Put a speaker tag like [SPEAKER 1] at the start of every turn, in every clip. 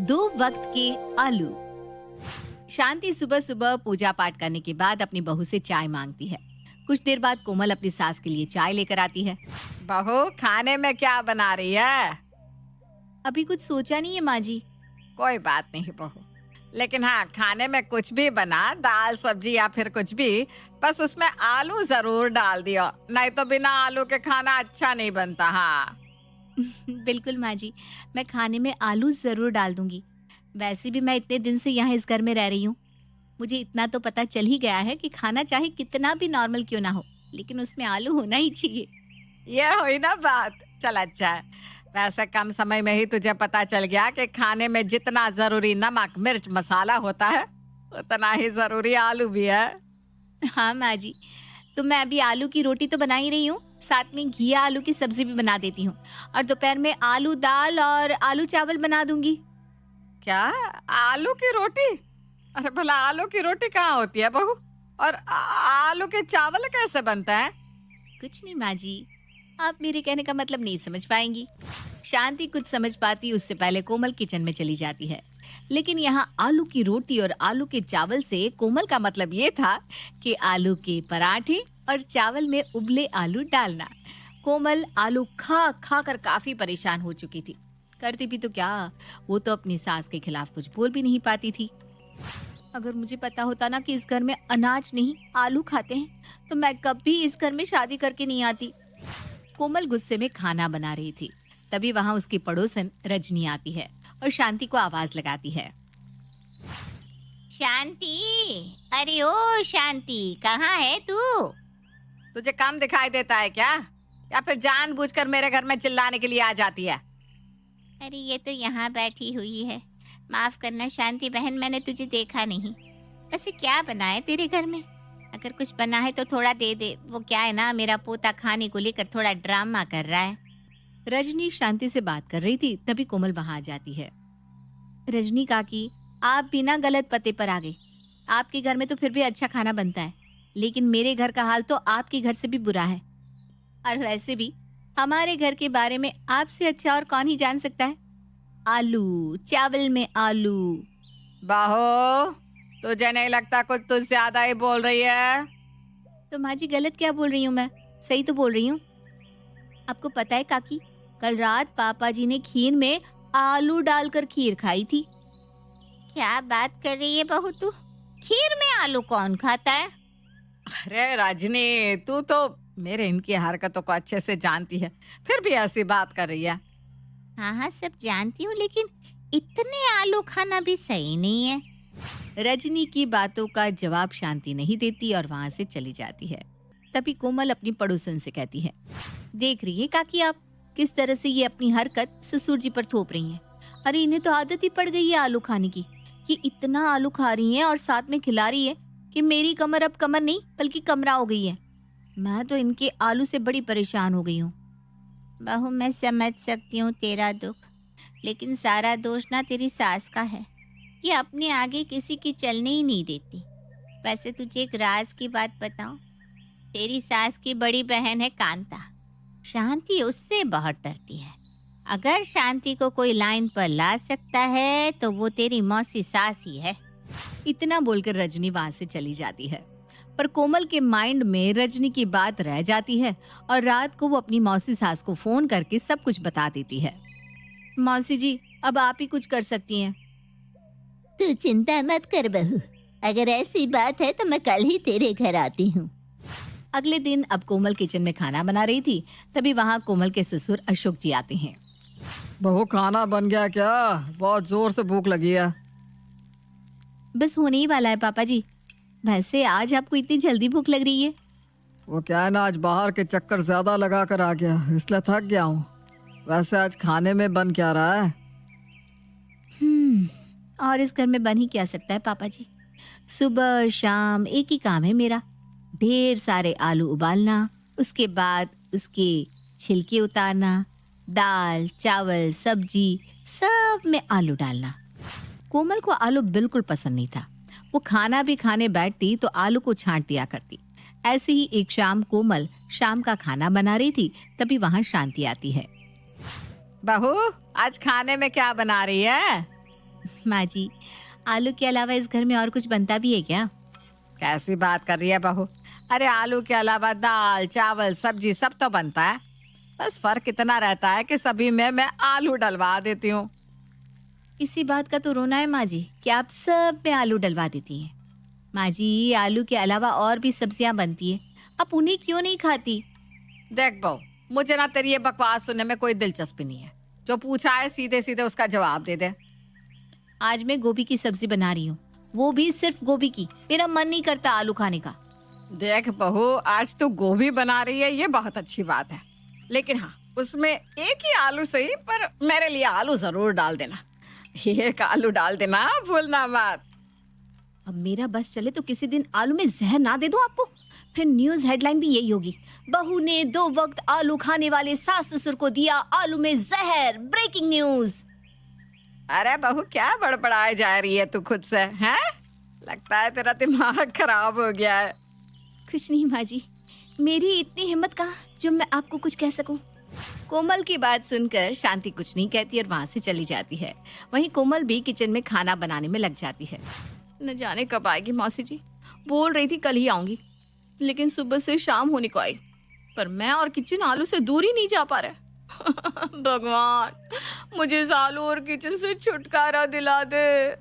[SPEAKER 1] दो वक्त के आलू। शांति सुबह सुबह पूजा पाठ करने के बाद अपनी बहू से चाय मांगती है। कुछ देर बाद कोमल अपनी सास के लिए चाय लेकर आती है।
[SPEAKER 2] बहू, खाने में क्या बना रही है?
[SPEAKER 1] अभी कुछ सोचा नहीं है माँ जी।
[SPEAKER 2] कोई बात नहीं बहू, लेकिन हाँ, खाने में कुछ भी बना, दाल सब्जी या फिर कुछ भी, बस उसमें आलू जरूर डाल दियो, नहीं तो बिना आलू के खाना अच्छा नहीं बनता। हाँ
[SPEAKER 1] बिल्कुल माँ जी, मैं खाने में आलू जरूर डाल दूंगी। वैसे भी मैं इतने दिन से यहाँ इस घर में रह रही हूँ, मुझे इतना तो पता चल ही गया है कि खाना चाहे कितना भी नॉर्मल क्यों ना हो, लेकिन उसमें आलू होना ही चाहिए।
[SPEAKER 2] ये हुई ना बात। चल अच्छा है, वैसे कम समय में ही तुझे पता चल गया कि खाने में जितना जरूरी नमक मिर्च मसाला होता है, उतना ही जरूरी आलू भी है।
[SPEAKER 1] हाँ माँ जी, तो मैं अभी आलू की रोटी तो बना ही रही हूँ, साथ में घिया आलू की सब्जी भी बना देती हूँ, और दोपहर में आलू दाल और आलू चावल बना दूंगी।
[SPEAKER 2] क्या? आलू की रोटी? अरे भला आलू की रोटी कहाँ होती है बहू? और आलू के चावल कैसे बनता है?
[SPEAKER 1] कुछ नहीं माँ जी, आप मेरे कहने का मतलब नहीं समझ पाएंगी। शांति कुछ समझ पाती उससे पहले कोमल किचन में चली जाती है। लेकिन यहाँ आलू की रोटी और आलू के चावल से कोमल का मतलब ये था कि आलू के पराठे और चावल में उबले आलू डालना। कोमल आलू खा खा कर काफी परेशान हो चुकी थी। करती भी तो क्या, वो तो अपनी सास के खिलाफ कुछ बोल भी नहीं पाती थी। अगर मुझे पता होता ना कि इस घर में अनाज नहीं आलू खाते हैं, तो मैं कभी इस घर में शादी करके नहीं आती। कोमल गुस्से में खाना बना रही थी, तभी वहां उसकी पड़ोसन रजनी आती है और शांति को आवाज लगाती है। शांति, अरे ओ शांति, कहाँ है तू?
[SPEAKER 2] तुझे कम दिखाई देता है क्या, या फिर जानबूझकर मेरे घर में चिल्लाने के लिए आ जाती है?
[SPEAKER 1] अरे ये तो यहाँ बैठी हुई है। माफ करना शांति बहन, मैंने तुझे देखा नहीं। वैसे क्या बना है तेरे घर में? अगर कुछ बना है तो थोड़ा दे दे। वो क्या है ना, मेरा पोता खाने को लेकर थोड़ा ड्रामा कर रहा है। रजनी शांति से बात कर रही थी, तभी कोमल वहां आ जाती है। रजनी काकी, आप बिना गलत पते पर आ गए। आपके घर में तो फिर भी अच्छा खाना बनता है, लेकिन मेरे घर का हाल तो आपके घर से भी बुरा है। और वैसे भी हमारे घर के बारे में आपसे अच्छा और कौन ही जान सकता है। आलू चावल में आलू।
[SPEAKER 2] बहू, तुझे नहीं लगता कुछ तुझ ज्यादा ही बोल रही है?
[SPEAKER 1] तो माँ जी गलत क्या बोल रही हूँ मैं? सही तो बोल रही हूँ। आपको पता है काकी, कल रात पापा जी ने खीर में आलू डालकर खीर खाई थी। क्या बात कर रही है बहू तू? खीर में आलू कौन खाता है?
[SPEAKER 2] अरे रजनी, तू तो मेरे इनकी हरकतों को अच्छे से जानती है, फिर भी ऐसी बात कर रही है।
[SPEAKER 1] हाँ हाँ सब जानती हूँ, लेकिन इतने आलू खाना भी सही नहीं है। रजनी की बातों का जवाब शांति नहीं देती और वहां से चली जाती है। तभी कोमल अपनी पड़ोसन से कहती है, देख रही है काकी आप किस तरह से ये अपनी हरकत ससुर जी पर थोप रही हैं। अरे इन्हें तो आदत ही पड़ गई है आलू खाने की, कि इतना आलू खा रही हैं और साथ में खिला रही है कि मेरी कमर अब कमर नहीं बल्कि कमरा हो गई है। मैं तो इनके आलू से बड़ी परेशान हो गई हूँ। बहू मैं समझ सकती हूँ तेरा दुख, लेकिन सारा दोष ना तेरी सास का है, ये अपने आगे किसी की चलने ही नहीं देती। वैसे तुझे एक राज की बात बताऊं, तेरी सास की बड़ी बहन है कांता, शांति उससे बहुत डरती है। अगर शांति को कोई लाइन पर ला सकता है तो वो तेरी मौसी सास ही है। इतना बोलकर रजनी वहां से चली जाती है, पर कोमल के माइंड में रजनी की बात रह जाती है और रात को वो अपनी मौसी सास को फोन करके सब कुछ बता देती है। मौसी जी, अब आप ही कुछ कर सकती हैं।
[SPEAKER 3] तू चिंता मत कर बहू, अगर ऐसी बात है तो मैं कल ही तेरे घर आती हूँ।
[SPEAKER 1] अगले दिन अब कोमल किचन में खाना बना रही थी, तभी वहाँ कोमल के ससुर अशोक जी आते हैं।
[SPEAKER 2] बहू, खाना बन गया क्या? बहुत जोर से भूख लगी है।
[SPEAKER 1] बस होने ही वाला है पापा जी। वैसे आज आपको इतनी जल्दी भूख लग रही है?
[SPEAKER 2] वो क्या है ना, आज बाहर के चक्कर ज्यादा लगा कर आ गया, इसलिए थक गया हूँ। वैसे आज खाने में बन क्या रहा है?
[SPEAKER 1] और इस घर में बन ही क्या सकता है पापा जी। सुबह शाम एक ही काम है मेरा, ढेर सारे आलू उबालना, उसके बाद उसके छिलके उतारना, दाल चावल सब्जी सब में आलू डालना। कोमल को आलू बिल्कुल पसंद नहीं था। वो खाना भी खाने बैठती तो आलू को छांट दिया करती। ऐसे ही एक शाम कोमल शाम का खाना बना रही थी, तभी वहां शांति आती है।
[SPEAKER 2] बहू, आज खाने में क्या बना रही है?
[SPEAKER 1] माँ जी, आलू के अलावा इस घर में और कुछ बनता भी है क्या?
[SPEAKER 2] कैसी बात कर रही है बहू? अरे आलू के अलावा दाल चावल सब्जी सब तो बनता है, बस फर्क इतना रहता है कि सभी में मैं आलू डलवा देती हूँ।
[SPEAKER 1] इसी बात का तो रोना है माँ जी कि आप सब में आलू डलवा देती हैं। माँ जी, आलू के अलावा और भी सब्जियां बनती है, आप उन्हें क्यों नहीं खाती?
[SPEAKER 2] देख बहू, मुझे ना तेरी ये बकवास सुनने में कोई दिलचस्पी नहीं है। जो पूछा है सीधे सीधे उसका जवाब दे दे।
[SPEAKER 1] आज मैं गोभी की सब्जी बना रही हूँ, वो भी सिर्फ गोभी की। मेरा मन नहीं करता आलू खाने का।
[SPEAKER 2] देख बहू, आज तू गोभी बना रही है ये बहुत अच्छी बात है, लेकिन हाँ उसमें एक ही आलू सही, पर मेरे लिए आलू जरूर डाल देना। एक आलू डाल देना, भूलना मत।
[SPEAKER 1] अब मेरा बस चले तो किसी दिन आलू में जहर ना दे दूं आपको, फिर न्यूज हेडलाइन भी यही होगी, बहू ने 2 वक्त आलू खाने वाले सास ससुर को दिया आलू में जहर, ब्रेकिंग न्यूज।
[SPEAKER 2] अरे बहू, क्या बड़बड़ाए जा रही है तू खुद से, हैं? लगता है तेरा दिमाग खराब हो गया है।
[SPEAKER 1] कुछ नहीं माँ जी, मेरी इतनी हिम्मत कहाँ जो मैं आपको कुछ कह सकूं। कोमल की बात सुनकर शांति कुछ नहीं कहती और वहां से चली जाती है। वहीं कोमल भी किचन में खाना बनाने में लग जाती है। न जाने कब आएगी मौसी जी, बोल रही थी कल ही आऊंगी, लेकिन सुबह से शाम होने को आई, पर मैं और किचन आलू से दूर ही नहीं जा पा रहे। भगवान, मुझे इस आलू और किचन से छुटकारा दिला दे।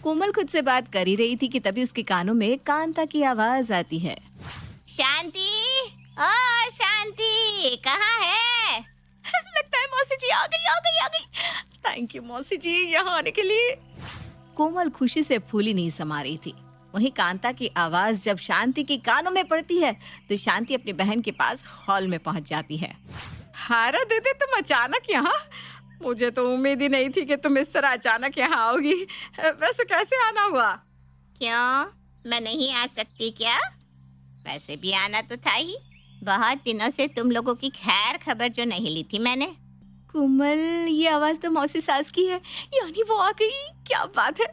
[SPEAKER 1] कोमल खुद से बात कर ही रही थी कि तभी उसके कानों में कांता की आवाज आती है।
[SPEAKER 3] शांति, ओ शांति, कहाँ है?
[SPEAKER 1] लगता है मौसी जी आ गई। थैंक यू मौसी जी यहाँ आने के लिए। कोमल खुशी से फूली नहीं समा रही थी। वहीं कांता की आवाज जब शांति के कानों में पड़ती है तो शांति अपनी बहन के पास हॉल में पहुंच जाती है।
[SPEAKER 2] अरे दीदी, तुम अचानक यहाँ? मुझे तो उम्मीद ही नहीं थी कि तुम इस तरह अचानक यहाँ आओगी। वैसे कैसे आना हुआ?
[SPEAKER 3] क्यों, मैं नहीं आ सकती क्या? वैसे भी आना तो था ही, बहुत दिनों से तुम लोगों की खैर खबर जो नहीं ली थी मैंने।
[SPEAKER 1] कोमल, ये आवाज तो मौसी सास की है, यानी वो आ गई। क्या बात है,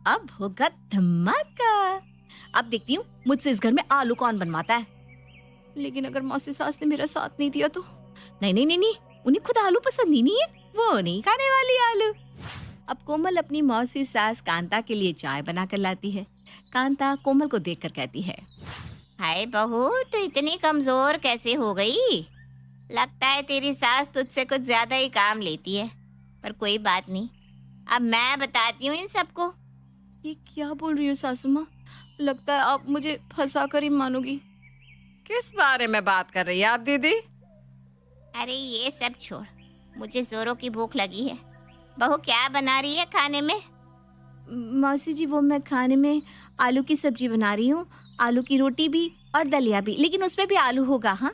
[SPEAKER 1] अब होगा धमाका। अब देखती हूँ मुझसे इस घर में आलू कौन बनवाता है। लेकिन अगर मौसी सास ने मेरा साथ नहीं दिया तो? नहीं, उन्हें खुद आलू पसंद ही नहीं है, वो नहीं खाने वाली आलू। अब कोमल अपनी मौसी सास कांता के लिए चाय बनाकर लाती है। कांता कोमल को देखकर कहती है,
[SPEAKER 3] हाय बहू, तो इतनी कमजोर कैसे हो गई? लगता है तेरी सास तुझसे कुछ ज्यादा ही काम लेती है, पर कोई बात नहीं, अब मैं बताती हूँ इन सबको।
[SPEAKER 1] ये क्या बोल रही हो सासू माँ? लगता है आप मुझे फंसा कर ही मानोगी।
[SPEAKER 2] किस बारे में बात कर रही है आप दीदी?
[SPEAKER 3] अरे ये सब छोड़, मुझे जोरों की भूख लगी है। बहू क्या बना रही है खाने में?
[SPEAKER 1] मौसी जी, वो मैं खाने में आलू की सब्जी बना रही हूँ, आलू की रोटी भी और दलिया भी, लेकिन उसमें भी आलू होगा। हाँ,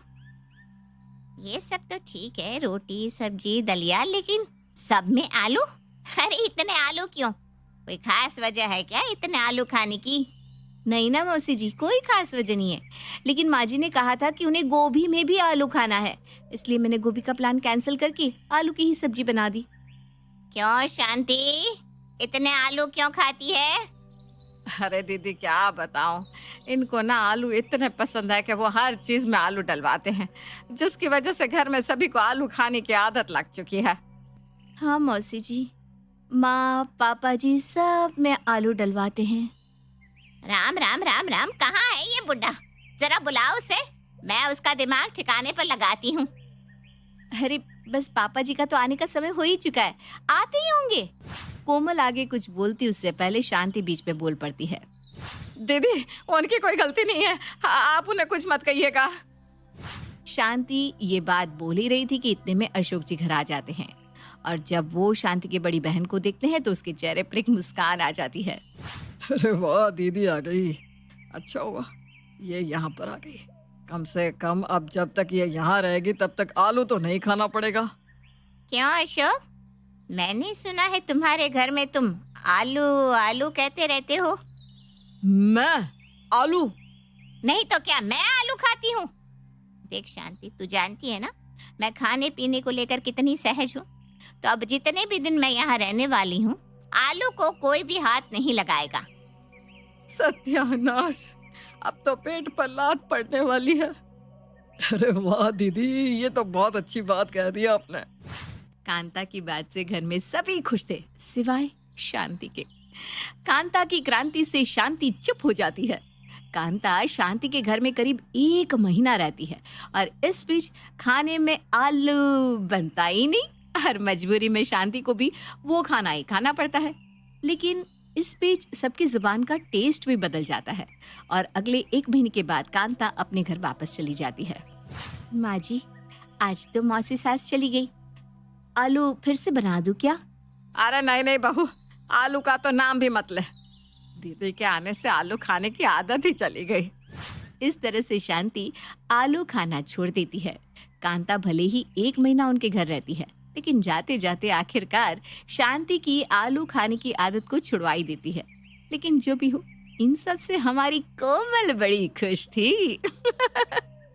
[SPEAKER 3] ये सब तो ठीक है, रोटी सब्जी दलिया, लेकिन सब में आलू? अरे इतने आलू क्यों? कोई खास वजह है क्या इतने आलू खाने की?
[SPEAKER 1] नहीं ना मौसी जी, कोई खास वजह नहीं है, लेकिन माँ जी ने कहा था कि उन्हें गोभी में भी आलू खाना है, इसलिए मैंने गोभी का प्लान कैंसिल करके आलू की ही सब्जी बना दी।
[SPEAKER 3] क्यों शांति, इतने आलू क्यों खाती है?
[SPEAKER 2] अरे दीदी क्या बताऊं, इनको ना आलू इतने पसंद है कि वो हर चीज में आलू डलवाते हैं, जिसकी वजह से घर में सभी को आलू खाने की आदत लग चुकी है।
[SPEAKER 1] हाँ मौसी जी, माँ पापा जी सब में आलू डलवाते हैं।
[SPEAKER 3] राम राम राम राम, कहाँ है ये बुढ़ा? जरा बुलाओ उसे, मैं उसका दिमाग ठिकाने पर लगाती हूँ।
[SPEAKER 1] अरे बस पापा जी का तो आने का समय हो ही चुका है, आते ही होंगे। कोमल आगे कुछ बोलती उससे पहले शांति बीच में बोल पड़ती है।
[SPEAKER 2] दीदी, उनकी कोई गलती नहीं है, आप उन्हें कुछ मत कहिएगा।
[SPEAKER 1] शांति ये बात बोल ही रही थी कि इतने में अशोक जी घर आ जाते हैं, और जब वो शांति की बड़ी बहन को देखते हैं तो उसके चेहरे पर एक मुस्कान आ जाती है।
[SPEAKER 2] अरे वाह, दीदी आ गई, अच्छा हुआ ये यहाँ पर आ गई। कम से कम अब जब तक ये यहाँ रहेगी तब तक आलू तो नहीं खाना पड़ेगा।
[SPEAKER 3] क्यों अशोक, मैंने सुना है तुम्हारे घर में तुम आलू आलू कहते रहते हो।
[SPEAKER 2] मैं आलू?
[SPEAKER 3] नहीं तो क्या मैं आलू खाती हूँ? देख शांति, तू जानती है ना मैं खाने पीने को लेकर कितनी सहज हूँ, तो अब जितने भी दिन मैं यहाँ रहने वाली हूँ आलू को कोई भी हाथ नहीं लगाएगा।
[SPEAKER 2] सत्यानाश, अब तो पेट पर लात पड़ने वाली है। अरे वाह दीदी, ये तो बहुत अच्छी बात कह दी आपने।
[SPEAKER 1] कांता की बात से घर में सभी खुश थे, सिवाय शांति के। कांता की क्रांति से शांति चुप हो जाती है। कांता शांति के घर में करीब 1 महीना रहती है और इस बीच खाने में आलू बनता ही नहीं और मजबूरी में शांति को भी वो खाना ही खाना पड़ता है। लेकिन इस बीच सबकी जुबान का टेस्ट भी बदल जाता है और अगले 1 महीने के बाद कांता अपने घर वापस चली जाती है। माँ जी, आज तो मौसी सास चली गई, आलू फिर से बना दूं क्या?
[SPEAKER 2] अरे नहीं नहीं बहू, आलू का तो नाम भी मत ले। दीदी के आने से आलू खाने की आदत ही चली गई।
[SPEAKER 1] इस तरह से शांति आलू खाना छोड़ देती है। कांता भले ही 1 महीना उनके घर रहती है, लेकिन जाते जाते आखिरकार शांति की आलू खाने की आदत को छुड़वा ही देती है। लेकिन जो भी हो, इन सब से हमारी कोमल बड़ी खुश थी।